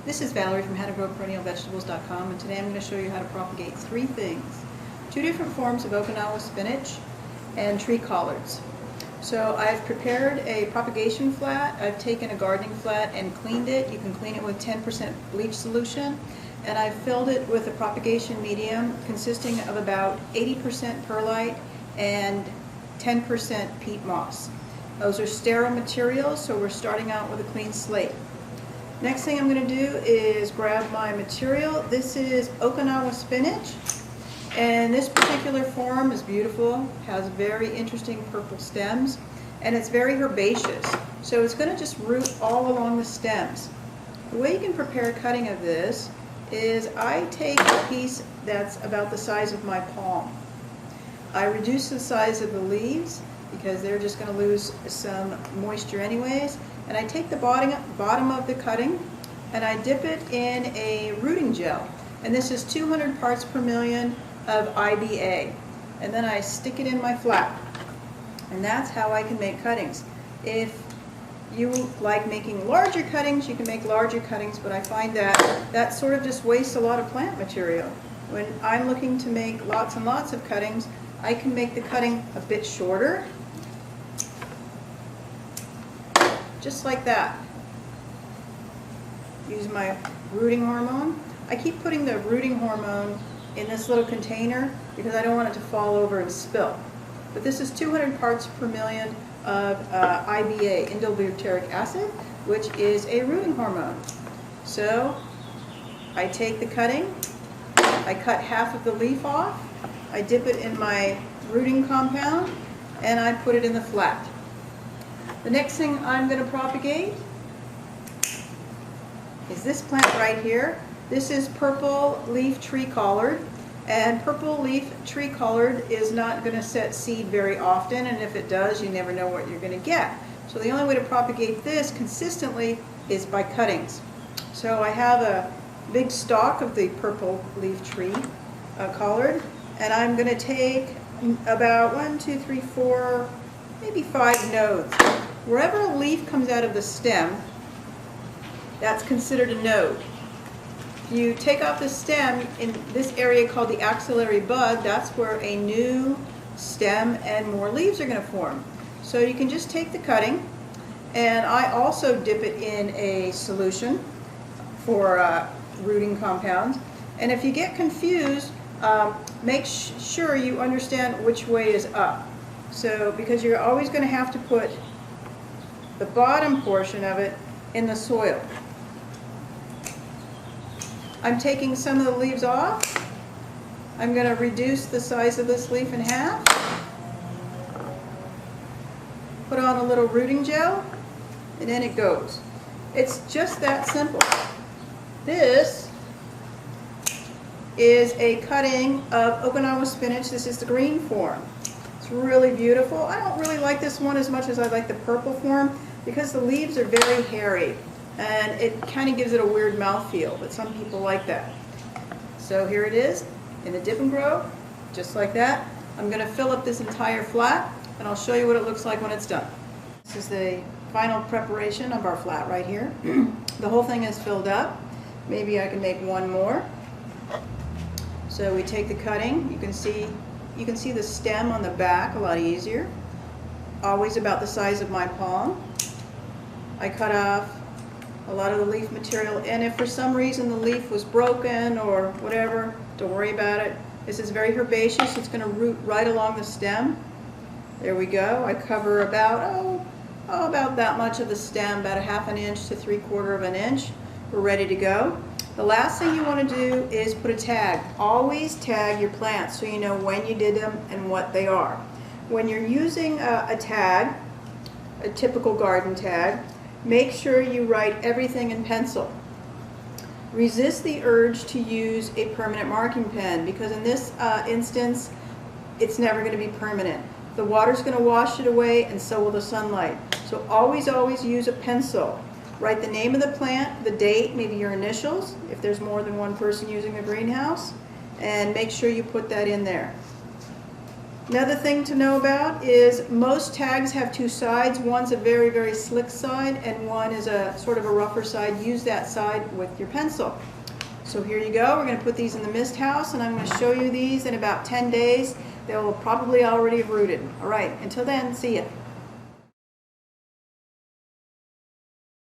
This is Valerie from howtogrowperennialvegetables.com, and today I'm going to show you how to propagate three things. Two different forms of Okinawa spinach and tree collards. So I've prepared a propagation flat. I've taken a gardening flat and cleaned it. You can clean it with 10% bleach solution. And I've filled it with a propagation medium consisting of about 80% perlite and 10% peat moss. Those are sterile materials, so we're starting out with a clean slate. Next thing I'm going to do is grab my material. This is Okinawa spinach, and this particular form is beautiful, has very interesting purple stems, and it's very herbaceous. So it's going to just root all along the stems. The way you can prepare a cutting of this is I take a piece that's about the size of my palm. I reduce the size of the leaves because they're just going to lose some moisture anyways. And I take the bottom of the cutting and I dip it in a rooting gel. And this is 200 parts per million of IBA. And then I stick it in my flat. And that's how I can make cuttings. If you like making larger cuttings, you can make larger cuttings, but I find that sort of just wastes a lot of plant material. When I'm looking to make lots and lots of cuttings, I can make the cutting a bit shorter, just like that. Use my rooting hormone. I keep putting the rooting hormone in this little container because I don't want it to fall over and spill. But this is 200 parts per million of IBA, indobutyric acid, which is a rooting hormone. So I take the cutting, I cut half of the leaf off, I dip it in my rooting compound, and I put it in the flat. The next thing I'm going to propagate is this plant right here. This is purple leaf tree collard, and purple leaf tree collard is not going to set seed very often, and if it does, you never know what you're going to get. So the only way to propagate this consistently is by cuttings. So I have a big stalk of the purple leaf tree collard, and I'm going to take about 1, 2, 3, 4, maybe 5 nodes. Wherever a leaf comes out of the stem, that's considered a node. If you take off the stem in this area called the axillary bud, that's where a new stem and more leaves are going to form. So you can just take the cutting, and I also dip it in a solution for rooting compounds. And if you get confused, make sure you understand which way is up. So, because you're always going to have to put the bottom portion of it in the soil. I'm taking some of the leaves off. I'm going to reduce the size of this leaf in half. Put on a little rooting gel, and then it goes. It's just that simple. This is a cutting of Okinawa spinach. This is the green form. It's really beautiful. I don't really like this one as much as I like the purple form because the leaves are very hairy and it kind of gives it a weird mouthfeel, but some people like that. So here it is in the dip and grow, just like that. I'm going to fill up this entire flat and I'll show you what it looks like when it's done. This is the final preparation of our flat right here. The whole thing is filled up. Maybe I can make one more. So we take the cutting. You can see the stem on the back a lot easier. Always about the size of my palm. I cut off a lot of the leaf material, and if for some reason the leaf was broken or whatever, don't worry about it. This is very herbaceous. It's going to root right along the stem. There we go. I cover about about that much of the stem, about a ½ an inch to 3/4 of an inch. We're ready to go. The last thing you want to do is put a tag. Always tag your plants so you know when you did them and what they are. When you're using a tag, a typical garden tag, make sure you write everything in pencil. Resist the urge to use a permanent marking pen because in this instance, it's never going to be permanent. The water's going to wash it away and so will the sunlight. So always, always use a pencil. Write the name of the plant, the date, maybe your initials, if there's more than one person using a greenhouse, and make sure you put that in there. Another thing to know about is most tags have two sides. One's a very, very slick side and one is a sort of a rougher side. Use that side with your pencil. So here you go. We're going to put these in the mist house and I'm going to show you these in about 10 days. They will probably already have rooted. All right, until then, see ya.